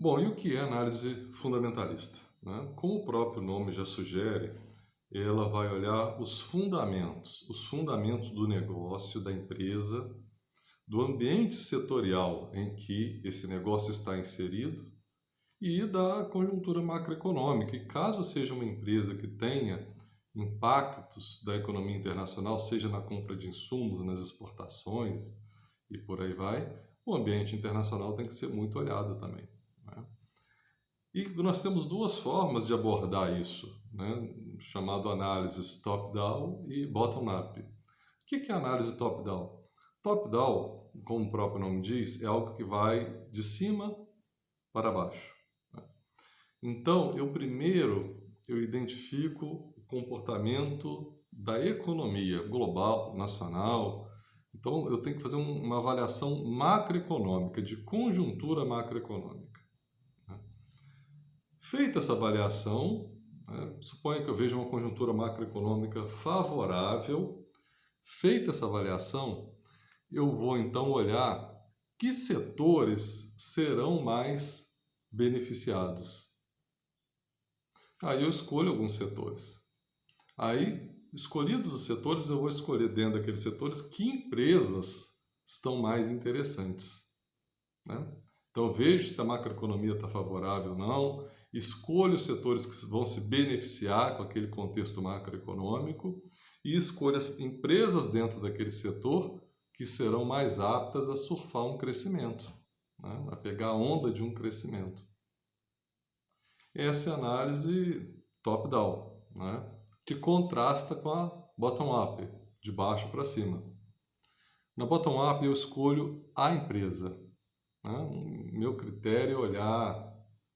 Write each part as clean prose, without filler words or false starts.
Bom, e o que é análise fundamentalista, né? Como o próprio nome já sugere, ela vai olhar os fundamentos do negócio, da empresa, do ambiente setorial em que esse negócio está inserido e da conjuntura macroeconômica. E caso seja uma empresa que tenha impactos da economia internacional, seja na compra de insumos, nas exportações e por aí vai, o ambiente internacional tem que ser muito olhado também, né? E nós temos duas formas de abordar isso, né? Chamado análises top-down e bottom-up. O que é análise top-down? Top-down, como o próprio nome diz, é algo que vai de cima para baixo, né? Então, eu identifico o comportamento da economia global, nacional. Então, eu tenho que fazer uma avaliação macroeconômica, de conjuntura macroeconômica, né? Feita essa avaliação, né, suponha que eu veja uma conjuntura macroeconômica favorável. Feita essa avaliação, eu vou então olhar que setores serão mais beneficiados. Aí eu escolho alguns setores. Aí, escolhidos os setores, eu vou escolher dentro daqueles setores que empresas estão mais interessantes, né? Então, eu vejo se a macroeconomia está favorável ou não, escolho os setores que vão se beneficiar com aquele contexto macroeconômico e escolho as empresas dentro daquele setor que serão mais aptas a surfar um crescimento, né? A pegar a onda de um crescimento. Essa é a análise top-down, né? Que contrasta com a bottom-up, de baixo para cima. Na bottom-up eu escolho a empresa, né? O meu critério é olhar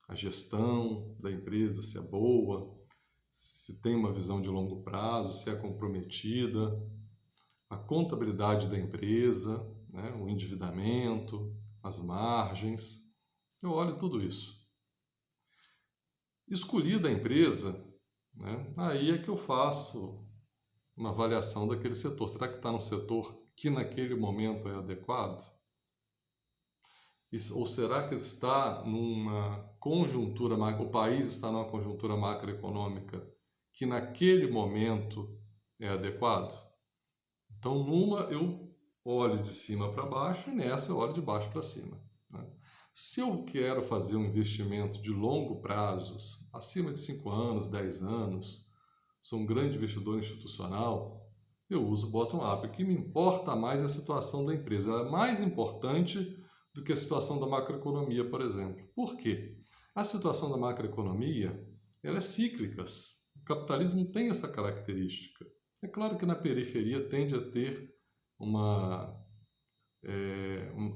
a gestão da empresa, se é boa, se tem uma visão de longo prazo, se é comprometida, a contabilidade da empresa, né? O endividamento, as margens. Eu olho tudo isso. Escolhida a empresa, né? Aí é que eu faço uma avaliação daquele setor. Será que está no setor que naquele momento é adequado? Ou será que está numa conjuntura, o país está numa conjuntura macroeconômica que naquele momento é adequado? Então, numa eu olho de cima para baixo e nessa eu olho de baixo para cima, né? Se eu quero fazer um investimento de longo prazo, acima de 5 anos, 10 anos, sou um grande investidor institucional, eu uso bottom-up. O que me importa mais é a situação da empresa. Ela é mais importante do que a situação da macroeconomia, por exemplo. Por quê? A situação da macroeconomia, ela é cíclica. O capitalismo tem essa característica. É claro que na periferia tende a ter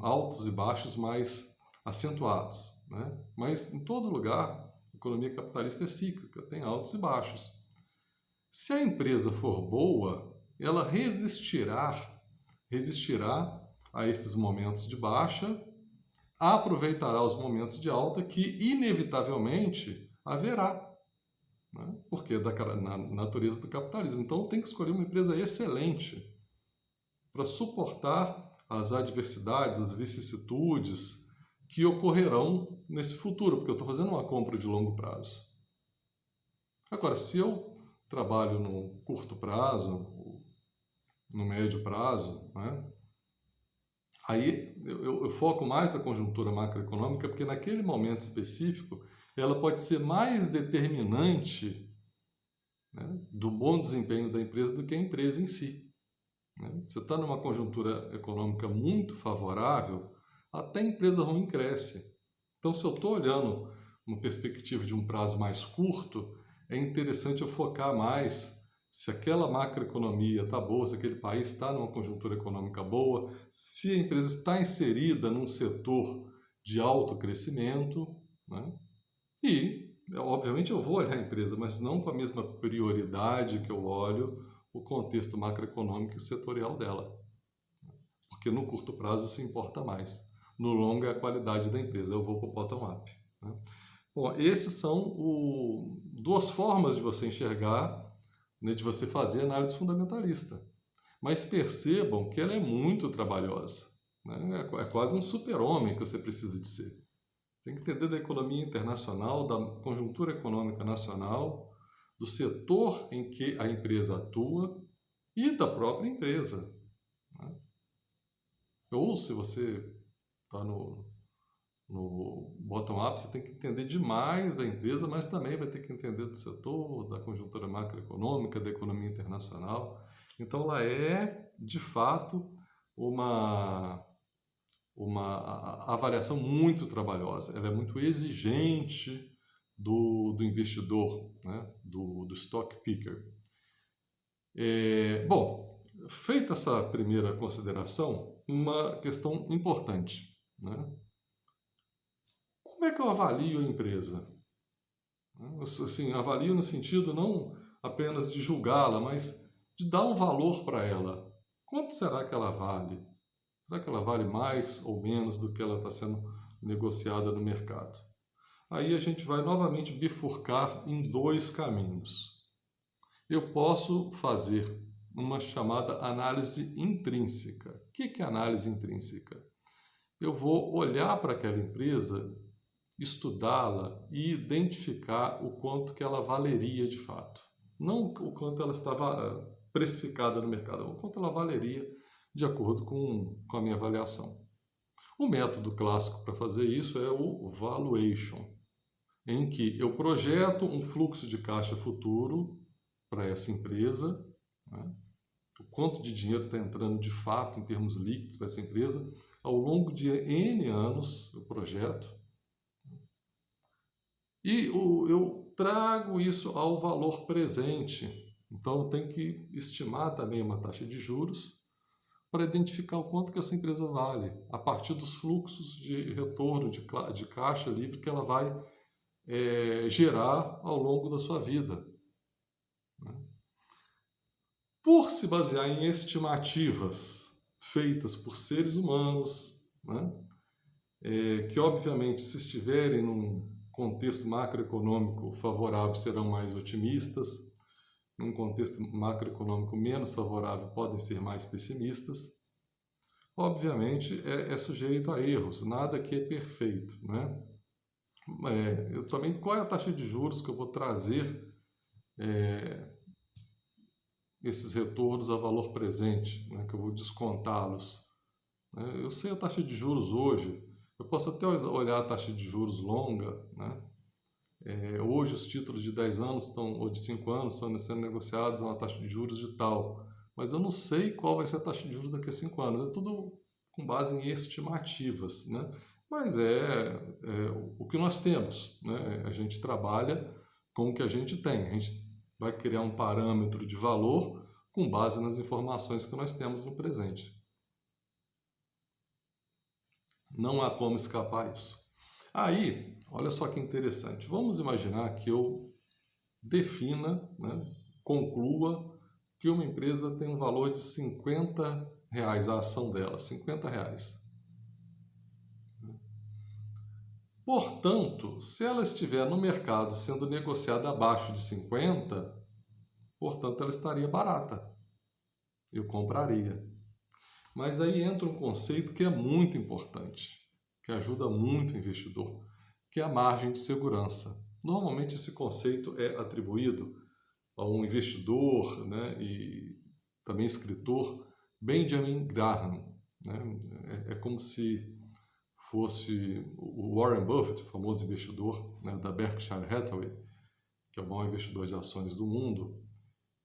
altos e baixos mais acentuados, né? Mas em todo lugar, a economia capitalista é cíclica, tem altos e baixos. Se a empresa for boa, ela resistirá a esses momentos de baixa, aproveitará os momentos de alta que inevitavelmente haverá, né? Porque é na natureza do capitalismo. Então tem que escolher uma empresa excelente para suportar as adversidades, as vicissitudes que ocorrerão nesse futuro, porque eu estou fazendo uma compra de longo prazo. Agora, se eu trabalho no curto prazo, no médio prazo, né? Aí eu foco mais a conjuntura macroeconômica, porque naquele momento específico ela pode ser mais determinante, né, do bom desempenho da empresa do que a empresa em si, né? Você está numa conjuntura econômica muito favorável, até a empresa ruim cresce. Então, se eu estou olhando uma perspectiva de um prazo mais curto, é interessante eu focar mais se aquela macroeconomia está boa, se aquele país está numa conjuntura econômica boa, se a empresa está inserida num setor de alto crescimento, né? E, obviamente, eu vou olhar a empresa, mas não com a mesma prioridade que eu olho o contexto macroeconômico e setorial dela, porque no curto prazo isso importa mais. No longo é a qualidade da empresa. Eu vou para o bottom-up, né? Bom, esses são duas formas de você enxergar, né, de você fazer análise fundamentalista. Mas percebam que ela é muito trabalhosa, né? É quase um super-homem que você precisa de ser. tem que entender da economia internacional, da conjuntura econômica nacional, do setor em que a empresa atua e da própria empresa, né? Ou se você está no bottom-up, você tem que entender demais da empresa, mas também vai ter que entender do setor, da conjuntura macroeconômica, da economia internacional. Então, ela é, de fato, uma avaliação muito trabalhosa. Ela é muito exigente do investidor, né? do stock picker. Bom, feita essa primeira consideração, uma questão importante, né? Como é que eu avalio a empresa? Assim, avalio no sentido não apenas de julgá-la, mas de dar um valor para ela. Quanto será que ela vale? Será que ela vale mais ou menos do que ela está sendo negociada no mercado? Aí a gente vai novamente bifurcar em dois caminhos. Eu posso fazer uma chamada análise intrínseca. O que é análise intrínseca? Eu vou olhar para aquela empresa, estudá-la e identificar o quanto que ela valeria de fato. Não o quanto ela estava precificada no mercado, o quanto ela valeria de acordo com a minha avaliação. O método clássico para fazer isso é o valuation, em que eu projeto um fluxo de caixa futuro para essa empresa, né? O quanto de dinheiro está entrando de fato em termos líquidos para essa empresa ao longo de N anos, eu projeto, e eu trago isso ao valor presente. Então, eu tenho que estimar também uma taxa de juros para identificar o quanto que essa empresa vale, a partir dos fluxos de retorno de caixa livre que ela vai gerar ao longo da sua vida, né? Por se basear em estimativas feitas por seres humanos, né? Que obviamente, se estiverem num contexto macroeconômico favorável, serão mais otimistas, num contexto macroeconômico menos favorável, podem ser mais pessimistas. Obviamente, é sujeito a erros, nada que é perfeito, né? Eu também, qual é a taxa de juros que eu vou trazer esses retornos a valor presente, né? Que eu vou descontá-los, né? Eu sei a taxa de juros hoje, eu posso até olhar a taxa de juros longa, né? Hoje os títulos de 10 anos ou de 5 anos estão sendo negociados a uma taxa de juros de tal, mas eu não sei qual vai ser a taxa de juros daqui a 5 anos. É tudo com base em estimativas, né? Mas é o que nós temos, né? A gente trabalha com o que a gente tem. A gente vai criar um parâmetro de valor com base nas informações que nós temos no presente. Não há como escapar isso. Aí, olha só que interessante. Vamos imaginar que eu defina, né, conclua que uma empresa tem um valor de R$ 50 a ação dela, R$ 50. Portanto, se ela estiver no mercado sendo negociada abaixo de 50, portanto, ela estaria barata. Eu compraria. Mas aí entra um conceito que é muito importante, que ajuda muito o investidor, que é a margem de segurança. Normalmente esse conceito é atribuído a um investidor, né, e também escritor, Benjamin Graham, né? É como se fosse o Warren Buffett, o famoso investidor, né, da Berkshire Hathaway, que é o maior investidor de ações do mundo.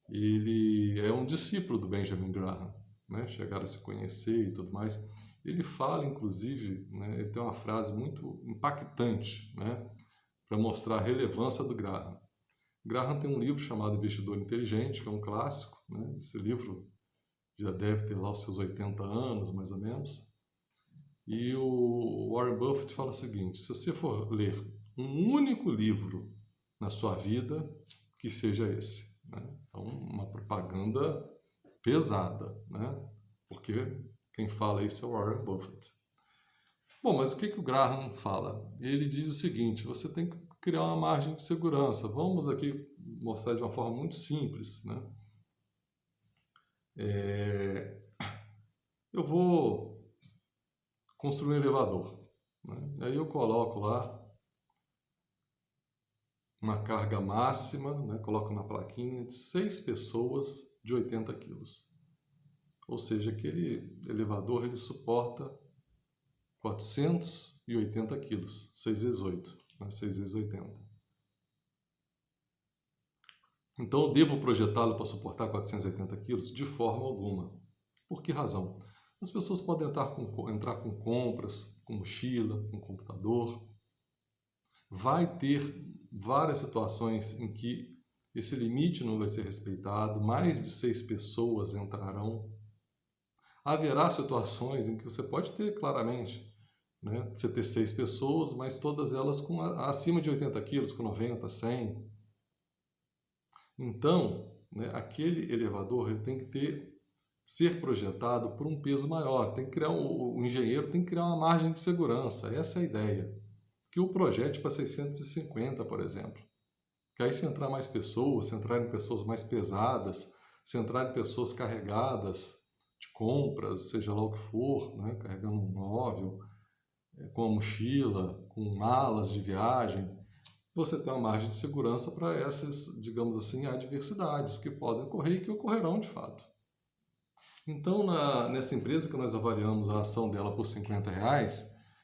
Ele é um discípulo do Benjamin Graham, né? Chegaram a se conhecer e tudo mais. Ele fala, inclusive, né, ele tem uma frase muito impactante, né, para mostrar a relevância do Graham. Graham tem um livro chamado Investidor Inteligente, que é um clássico, né? Esse livro já deve ter lá os seus 80 anos, mais ou menos. E o Warren Buffett fala o seguinte: se você for ler um único livro na sua vida, que seja esse, né? Então, uma propaganda pesada, né? Porque quem fala isso é o Warren Buffett. Bom, mas o que o Graham fala? Ele diz o seguinte: você tem que criar uma margem de segurança. Vamos aqui mostrar de uma forma muito simples, né? Eu vou construir um elevador. né? Aí eu coloco lá uma carga máxima, né? Coloco na plaquinha de 6 pessoas de 80 quilos. Ou seja, aquele elevador ele suporta 480 quilos, 6 vezes 8, né? 6 vezes 80. Então eu devo projetá-lo para suportar 480 quilos? De forma alguma. Por que razão? As pessoas podem entrar com compras, com mochila, com computador. Vai ter várias situações em que esse limite não vai ser respeitado, mais de 6 pessoas entrarão. Haverá situações em que você pode ter claramente, né, você ter 6 pessoas, mas todas elas acima de 80 quilos, com 90, 100. Então, né, aquele elevador ele tem que ser projetado por um peso maior. Tem que criar o engenheiro tem que criar uma margem de segurança. Essa é a ideia. Que o projete para 650, por exemplo. Que aí se entrar mais pessoas, se entrarem pessoas mais pesadas, se entrarem pessoas carregadas de compras, seja lá o que for, né, carregando um móvel, com a mochila, com malas de viagem, você tem uma margem de segurança para essas, digamos assim, adversidades que podem ocorrer e que ocorrerão de fato. Então, nessa empresa que nós avaliamos a ação dela por R$ 50,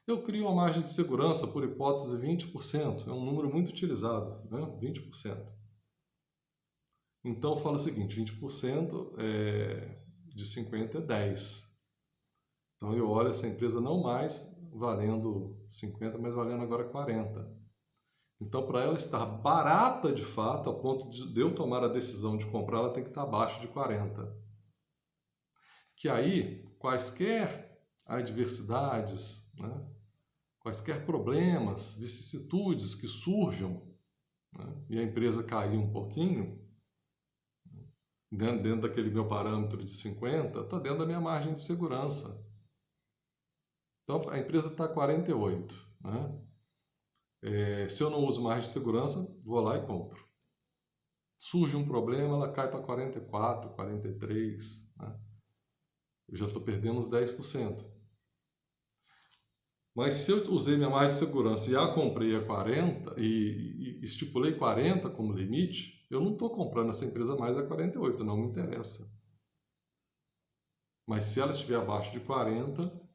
eu crio uma margem de segurança, por hipótese, 20%. É um número muito utilizado, né? 20%. Então, eu falo o seguinte, 20% de 50 é 10. Então, eu olho essa empresa não mais valendo 50, mas valendo agora 40. Então, para ela estar barata de fato, a ponto de eu tomar a decisão de comprar, ela tem que estar abaixo de 40. Que aí, quaisquer adversidades, né, quaisquer problemas, vicissitudes que surjam, né, e a empresa cair um pouquinho, dentro daquele meu parâmetro de 50, está dentro da minha margem de segurança. Então, a empresa está 48. Né? Se eu não uso margem de segurança, vou lá e compro. Surge um problema, ela cai para 44, 43. Né? Eu já estou perdendo uns 10%. Mas se eu usei minha margem de segurança e a comprei a 40 e estipulei 40 como limite, eu não estou comprando essa empresa mais a 48, não me interessa. Mas se ela estiver abaixo de 40,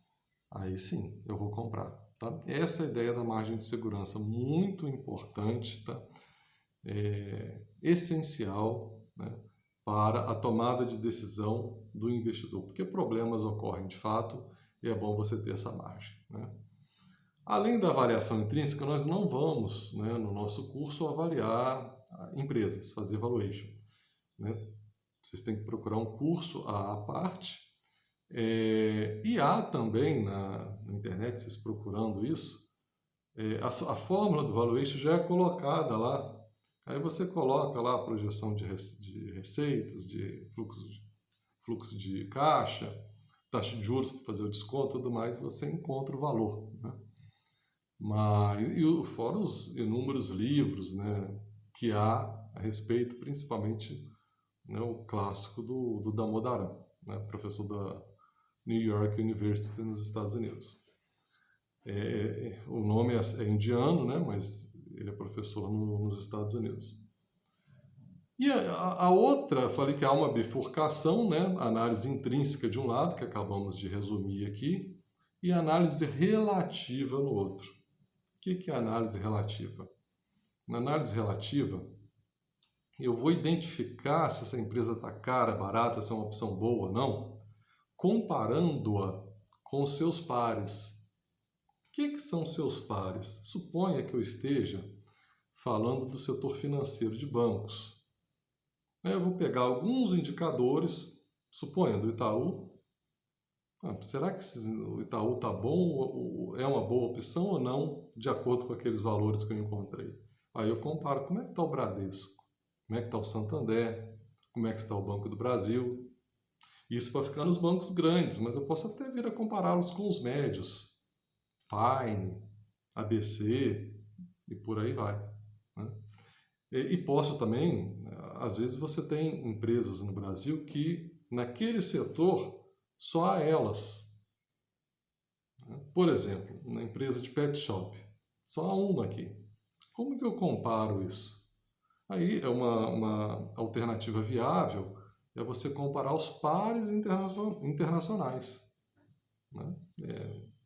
aí sim, eu vou comprar. Tá? Essa é a ideia da margem de segurança, muito importante, tá? Essencial, né, para a tomada de decisão do investidor, porque problemas ocorrem de fato e é bom você ter essa margem. Né? Além da avaliação intrínseca, nós não vamos, né, no nosso curso, avaliar empresas, fazer valuation. Né? Vocês têm que procurar um curso à parte. E há também na internet, vocês procurando isso, a fórmula do valuation já é colocada lá. Aí você coloca lá a projeção de receitas, de fluxo de caixa, taxa de juros para fazer o desconto e tudo mais, você encontra o valor. Né? Fora os inúmeros livros, né, que há a respeito, principalmente, né, o clássico do Damodaran, né, professor da New York University nos Estados Unidos. O nome é indiano, né, mas ele é professor nos Estados Unidos. E a outra, falei que há uma bifurcação, né, a análise intrínseca de um lado, que acabamos de resumir aqui, e a análise relativa no outro. O que é a análise relativa? Na análise relativa, eu vou identificar se essa empresa está cara, barata, se é uma opção boa ou não, comparando-a com os seus pares. O que são seus pares? Suponha que eu esteja falando do setor financeiro de bancos. Eu vou pegar alguns indicadores, suponha do Itaú. Será que o Itaú está bom? É uma boa opção ou não, de acordo com aqueles valores que eu encontrei? Aí eu comparo como é que está o Bradesco, como é que está o Santander, como é que está o Banco do Brasil. Isso para ficar nos bancos grandes, mas eu posso até vir a compará-los com os médios. Fine, ABC e por aí vai. Né? E posso também, às vezes você tem empresas no Brasil que naquele setor só há elas. Né? Por exemplo, na empresa de pet shop, só há uma aqui. Como que eu comparo isso? Aí é uma alternativa viável, é você comparar os pares internacionais. Né?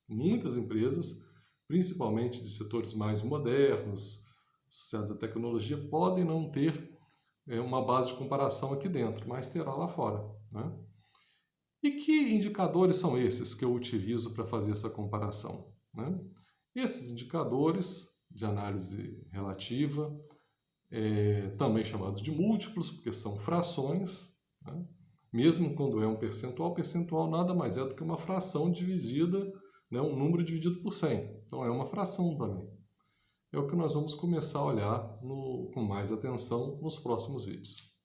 Muitas empresas, principalmente de setores mais modernos, associados à tecnologia, podem não ter uma base de comparação aqui dentro, mas terá lá fora. Né? E que indicadores são esses que eu utilizo para fazer essa comparação? Né? Esses indicadores de análise relativa, também chamados de múltiplos, porque são frações, né? Mesmo quando é um percentual, percentual nada mais é do que uma fração dividida, né, um número dividido por 100. Então é uma fração também. É o que nós vamos começar a olhar com mais atenção nos próximos vídeos.